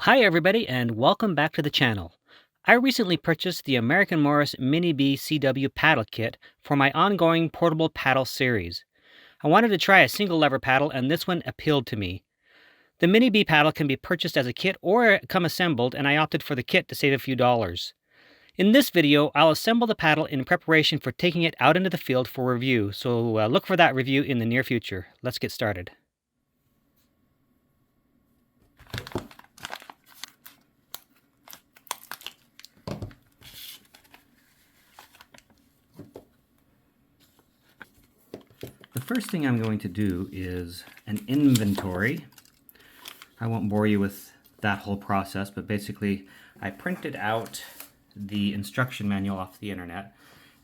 Hi everybody and welcome back to the channel. I recently purchased the American Morse Mini B CW paddle kit for my ongoing portable paddle series. I wanted to try a single lever paddle and this one appealed to me. The Mini B paddle can be purchased as a kit or come assembled, and I opted for the kit to save a few dollars. In this video, I'll assemble the paddle in preparation for taking it out into the field for review, so look for that review in the near future. Let's get started. The first thing I'm going to do is an inventory. I won't bore you with that whole process, but basically I printed out the instruction manual off the internet,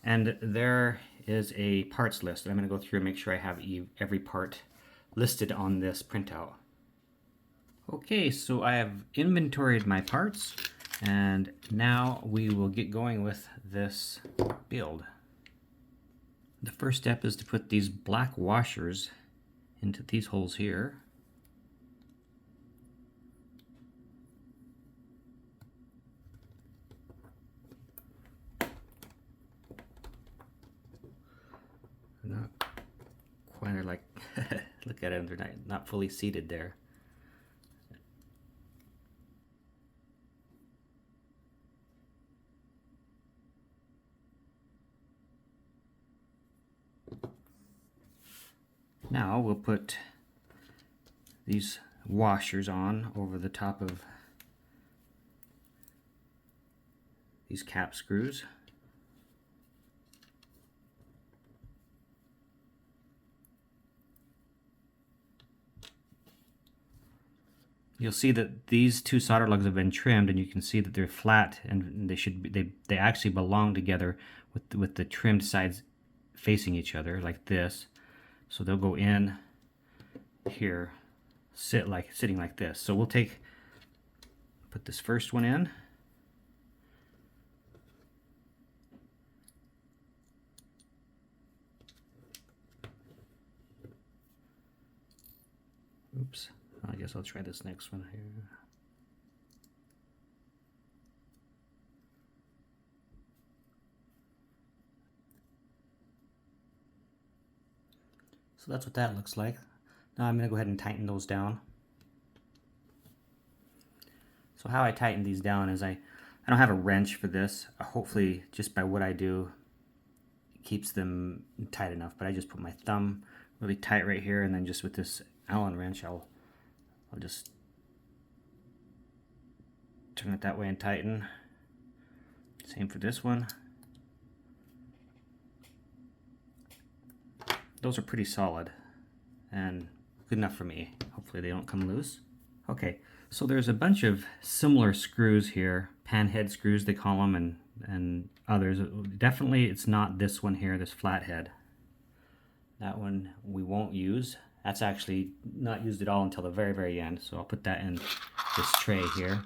and there is a parts list. I'm going to go through and make sure I have every part listed on this printout. Okay, so I have inventoried my parts, and now we will get going with this build. The first step is to put these black washers into these holes here. Not quite like, look at it, they're not fully seated there. Now we'll put these washers on over the top of these cap screws. You'll see that these two solder lugs have been trimmed, and you can see that they're flat, and they actually belong together with the trimmed sides facing each other like this. So they'll go in here, sitting like this. So we'll put this first one in. Oops, I guess I'll try this next one here. So that's what that looks like. Now I'm going to go ahead and tighten those down. So how I tighten these down is I don't have a wrench for this. Hopefully just by what I do it keeps them tight enough, but I just put my thumb really tight right here, and then just with this Allen wrench I'll just turn it that way and tighten. Same for this one. Those are pretty solid and good enough for me. Hopefully they don't come loose. Okay, so there's a bunch of similar screws here, panhead screws they call them, and others. Definitely it's not this one here, this flathead. That one we won't use. That's actually not used at all until the very, very end, so I'll put that in this tray here.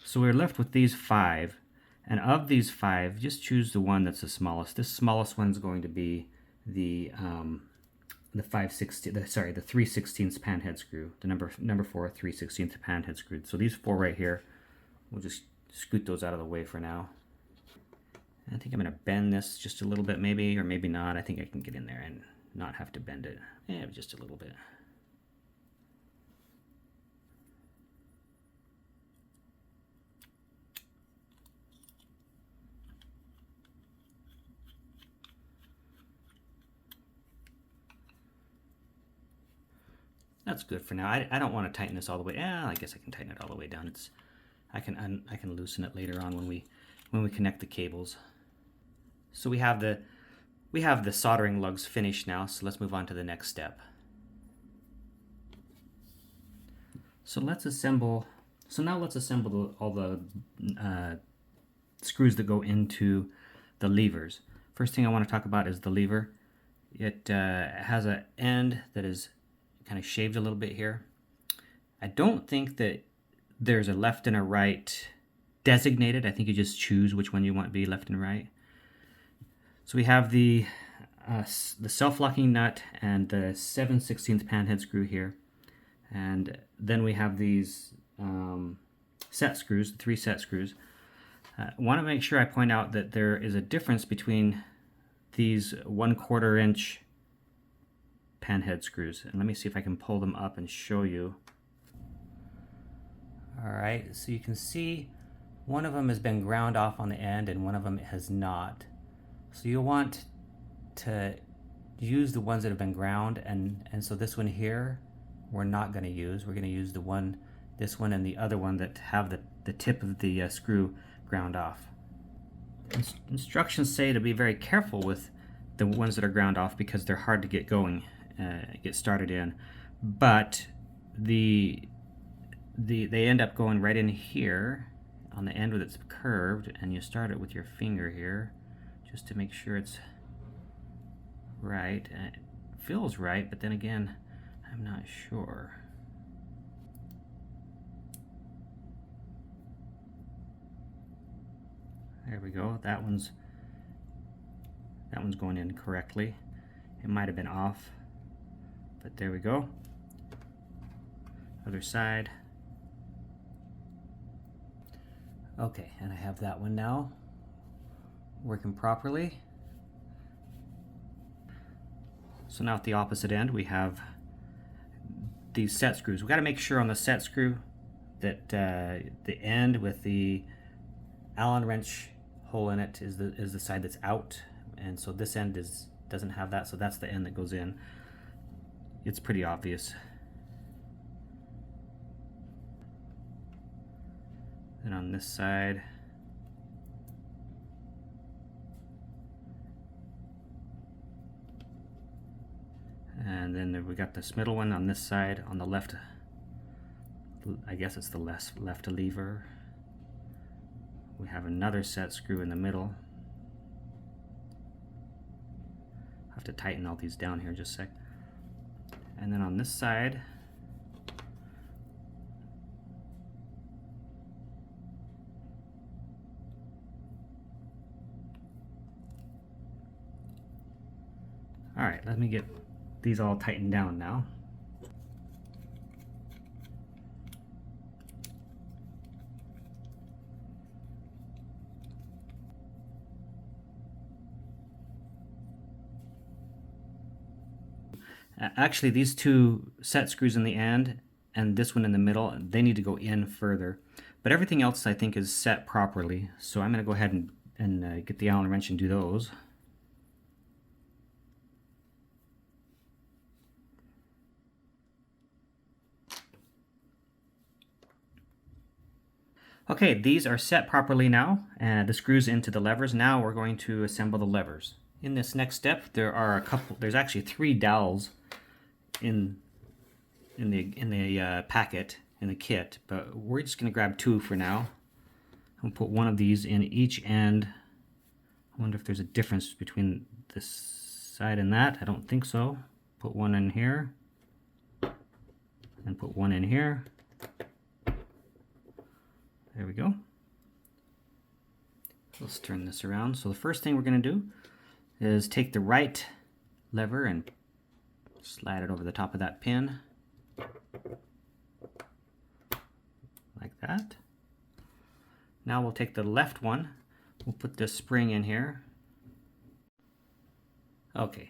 So we're left with these 5, and of these 5, just choose the one that's the smallest. This smallest one's going to be the 3/16 panhead screw, the number 4 3/16 panhead screw. So these 4 right here, we'll just scoot those out of the way for now. I think I'm going to bend this just a little bit, maybe, or maybe not. I think I can get in there and not have to bend it. Yeah, just a little bit. That's good for now. I don't want to tighten this all the way. Yeah, I guess I can tighten it all the way down. I can loosen it later on when we connect the cables. So we have the soldering lugs finished now. So let's move on to the next step. So let's assemble. So now let's assemble all the screws that go into the levers. First thing I want to talk about is the lever. It has an end that is kind of shaved a little bit here. I don't think that there's a left and a right designated. I think you just choose which one you want to be left and right. So we have the self-locking nut and the 7/16 panhead screw here, and then we have these set screws, the 3 set screws. Want to make sure I point out that there is a difference between these 1/4 inch pan head screws. And let me see if I can pull them up and show you. Alright, so you can see one of them has been ground off on the end and one of them has not. So you'll want to use the ones that have been ground, and so this one here we're not going to use. We're going to use this one and the other one that have the tip of the screw ground off. Instructions say to be very careful with the ones that are ground off because they're hard to get going, get started in, but they end up going right in here on the end where it's curved, and you start it with your finger here just to make sure it's right. It feels right, but then again, I'm not sure. There we go. That one's going in correctly. It might have been off, but there we go. Other side. Okay, and I have that one now working properly. So now at the opposite end we have these set screws. We've got to make sure on the set screw that the end with the Allen wrench hole in it is the side that's out, and so this end doesn't have that, so that's the end that goes in. It's pretty obvious. And on this side, and then we got this middle one on this side. On the left, I guess it's the left lever. We have another set screw in the middle. I have to tighten all these down here just a sec. And then on this side, all right, let me get these all tightened down now. Actually, these 2 set screws in the end and this one in the middle, they need to go in further. But everything else I think is set properly. So I'm going to go ahead and get the Allen wrench and do those. Okay, these are set properly now, and the screws into the levers. Now we're going to assemble the levers. In this next step, there's actually 3 dowels in the packet, in the kit, but we're just going to grab 2 for now. I'll put one of these in each end. I wonder if there's a difference between this side and that. I don't think so. Put one in here, and put one in here. There we go. Let's turn this around. So the first thing we're going to do is take the right lever and slide it over the top of that pin. Like that. Now we'll take the left one. We'll put this spring in here. Okay.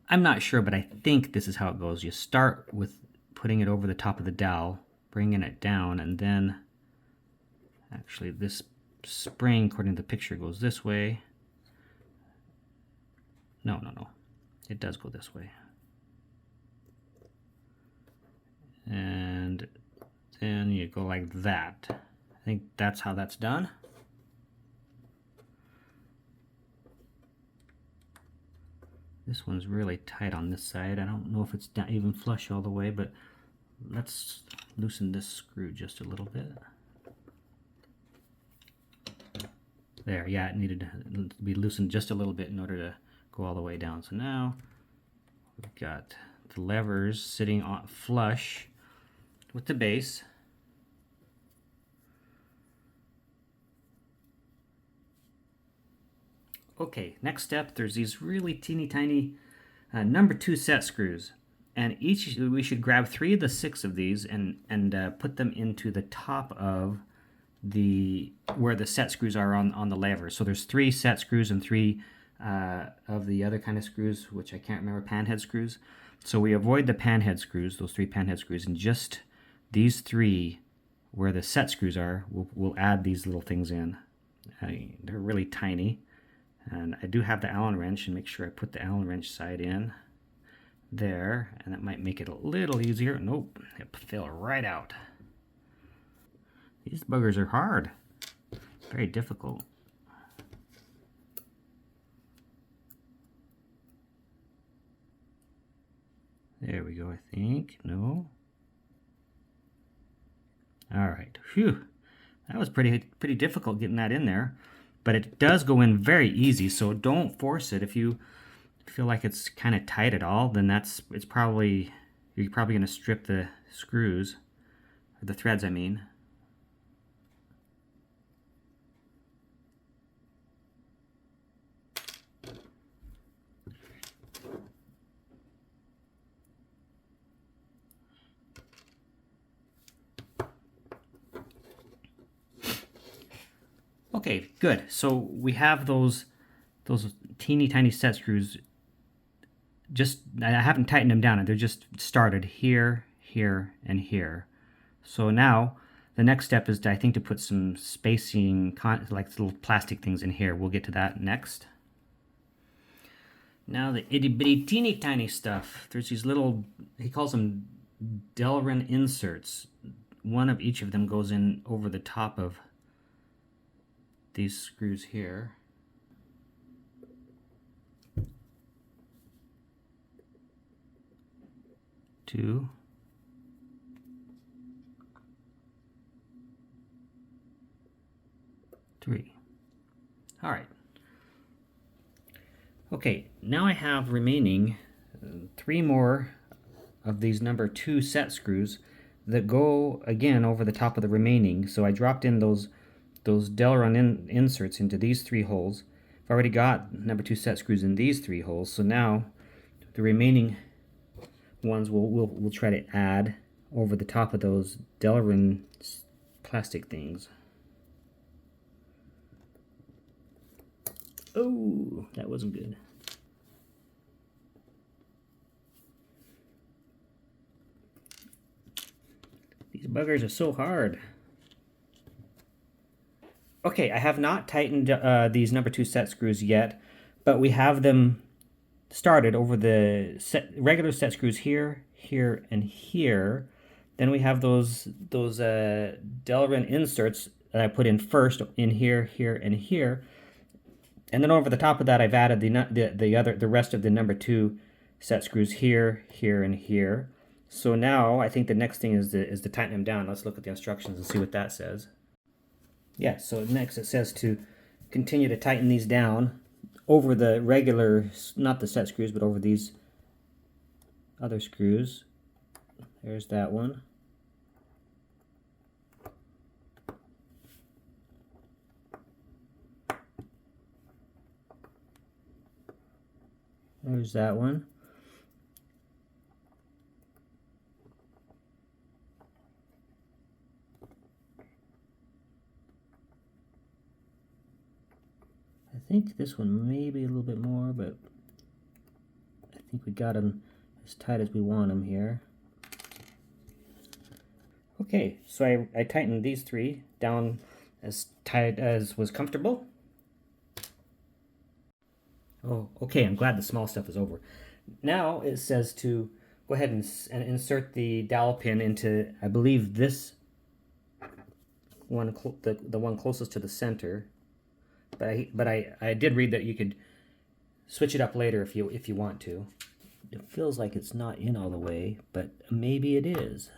I'm not sure, but I think this is how it goes. You start with putting it over the top of the dowel, bringing it down, and then actually this spring, according to the picture, goes this way. No. It does go this way. And then you go like that. I think that's how that's done. This one's really tight on this side. I don't know if it's not even flush all the way, but let's loosen this screw just a little bit. There, yeah, it needed to be loosened just a little bit in order to go all the way down. So now we've got the levers sitting on flush with the base. Okay, next step, there's these really teeny tiny number 2 set screws. And we should grab 3 of the 6 of these and put them into the top of where the set screws are on the lever. So there's 3 set screws and 3 of the other kind of screws, which I can't remember, panhead screws. So we avoid the panhead screws, those 3 panhead screws, and just these 3 where the set screws are, we'll add these little things in. They're really tiny. And I do have the Allen wrench, and make sure I put the Allen wrench side in there, and that might make it a little easier. Nope, it fell right out. These buggers are hard, very difficult. There we go, I think. No. All right, phew. That was pretty difficult getting that in there, but it does go in very easy, so don't force it. If you feel like it's kind of tight at all, then you're probably going to strip the screws, or the threads, I mean. Okay, good. So we have those teeny tiny set screws. I haven't tightened them down. They're just started here, here, and here. So now the next step is I think to put some spacing, like little plastic things in here. We'll get to that next. Now the itty bitty teeny tiny stuff. There's these little, he calls them Delrin inserts. One of each of them goes in over the top of these screws here. 2, 3. All right. Okay, now I have remaining 3 more of these number 2 set screws that go again over the top of the remaining. So I dropped in those Delrin inserts into these 3 holes. I've already got number 2 set screws in these 3 holes, so now the remaining ones we'll try to add over the top of those Delrin plastic things. Oh, that wasn't good. These buggers are so hard. Okay, I have not tightened these number 2 set screws yet, but we have them started over the regular set screws here, here, and here. Then we have those Delrin inserts that I put in first in here, here, and here. And then over the top of that, I've added the rest of the number 2 set screws here, here, and here. So now I think the next thing is to tighten them down. Let's look at the instructions and see what that says. Yeah, so next it says to continue to tighten these down over the regular, not the set screws, but over these other screws. There's that one. There's that one. I think this one may be a little bit more, but I think we got them as tight as we want them here. Okay, so I tightened these 3 down as tight as was comfortable. Oh, okay, I'm glad the small stuff is over. Now it says to go ahead and insert the dowel pin into, I believe, this one, the one closest to the center. But I did read that you could switch it up later if you want to. It feels like it's not in all the way, but maybe it is.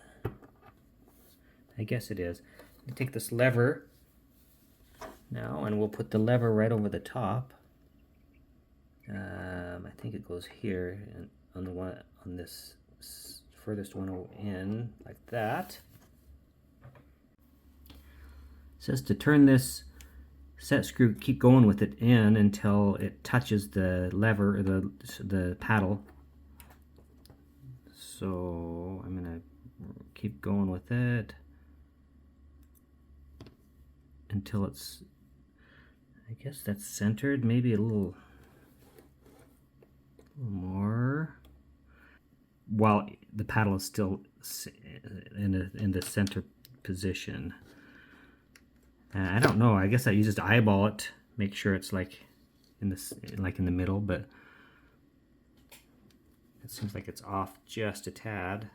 I guess it is. I'll take this lever now, and we'll put the lever right over the top. I think it goes here and on this furthest one in, like that. It says to turn this set screw, keep going with it in until it touches the lever or the paddle. So I'm gonna keep going with it until it's, I guess that's centered, maybe a little more, while the paddle is still in the center position. I don't know, I guess you just eyeball it, make sure it's like in the middle, but it seems like it's off just a tad.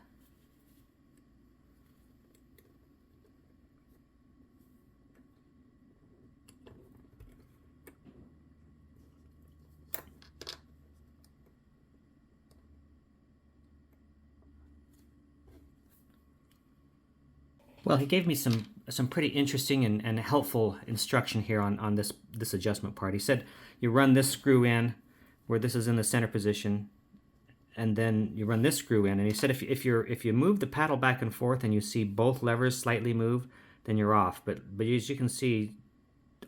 Well, he gave me some pretty interesting and helpful instruction here on this adjustment part. He said you run this screw in where this is in the center position, and then you run this screw in. And he said if you move the paddle back and forth and you see both levers slightly move, then you're off. But as you can see,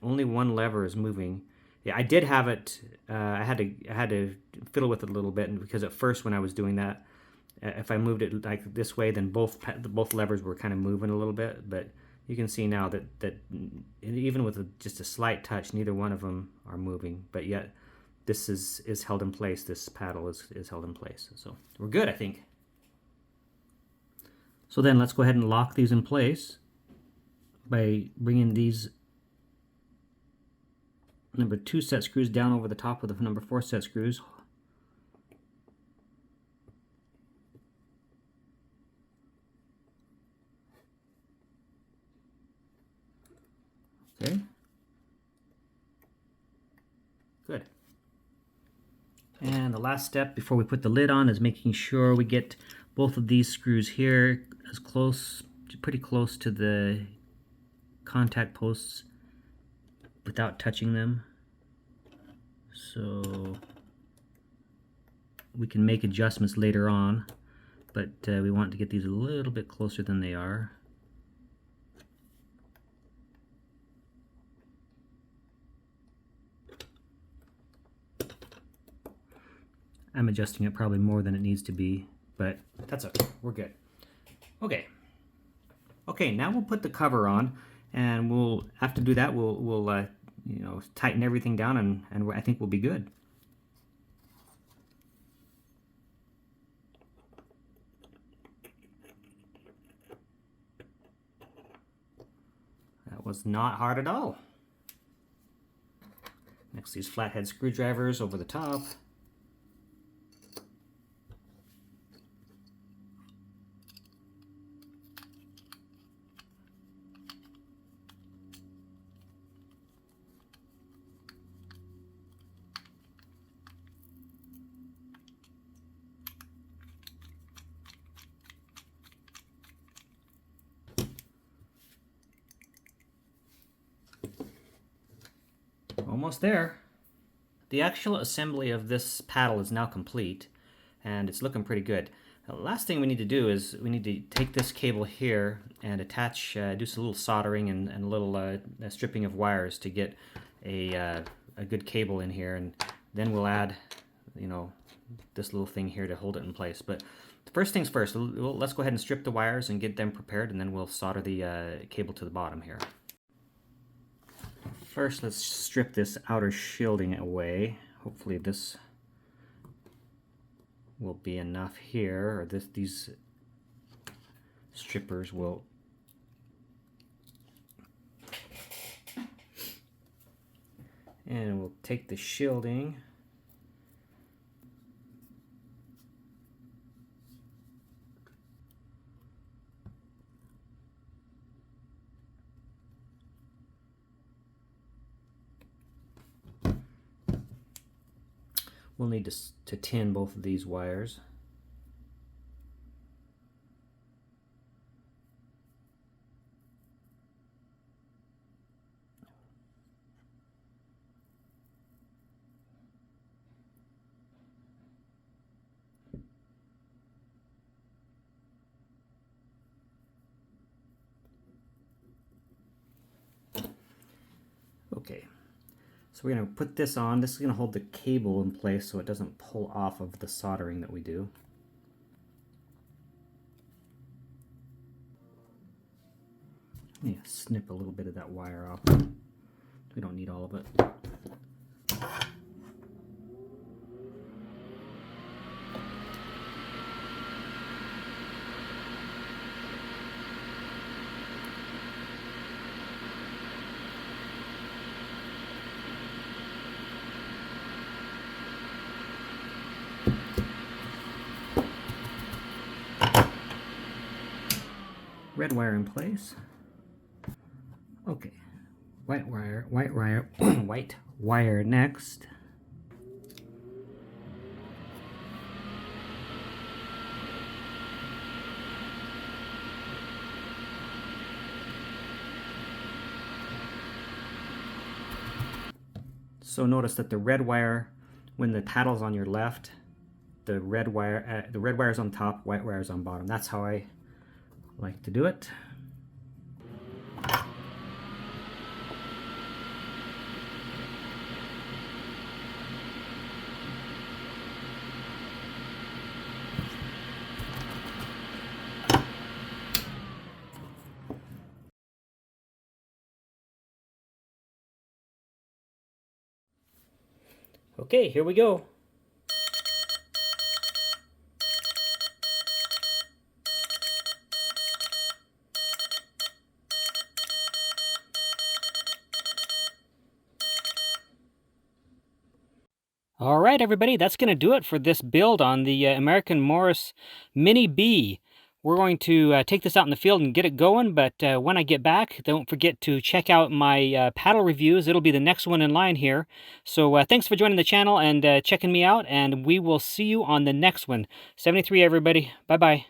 only one lever is moving. Yeah, I did have it. I had to fiddle with it a little bit, and because at first when I was doing that, if I moved it like this way, then both levers were kind of moving a little bit. But you can see now that even with just a slight touch, neither one of them are moving. But yet this is held in place. This paddle is held in place. So we're good, I think. So then let's go ahead and lock these in place by bringing these number 2 set screws down over the top of the number 4 set screws. Okay. Good. And the last step before we put the lid on is making sure we get both of these screws here as close, pretty close to the contact posts without touching them. So we can make adjustments later on, but we want to get these a little bit closer than they are. I'm adjusting it probably more than it needs to be, but that's okay. We're good. Okay. Okay, now we'll put the cover on, and we'll have to do that. We'll you know, tighten everything down, and I think we'll be good. That was not hard at all. Next, these flathead screwdrivers over the top. Almost there. The actual assembly of this paddle is now complete, and it's looking pretty good. The last thing we need to do is we need to take this cable here and attach, do some little soldering and a little stripping of wires to get a good cable in here, and then we'll add, you know, this little thing here to hold it in place. But first things first, let's go ahead and strip the wires and get them prepared, and then we'll solder the cable to the bottom here. First, let's strip this outer shielding away. Hopefully this will be enough here, or these strippers will. And we'll take the shielding. We'll need to tin both of these wires. Okay. So we're going to put this on. This is going to hold the cable in place so it doesn't pull off of the soldering that we do. Yeah, snip a little bit of that wire off. We don't need all of it. Red wire in place. Okay, white wire, white wire next. So notice that the red wire, when the paddle's on your left, the red wire's on top, white wire's on bottom. That's how I like to do it. Okay, here we go. All right, everybody, that's going to do it for this build on the American Morse Mini B. We're going to take this out in the field and get it going, but when I get back, don't forget to check out my paddle reviews. It'll be the next one in line here. So thanks for joining the channel and checking me out, and we will see you on the next one. 73, everybody. Bye-bye.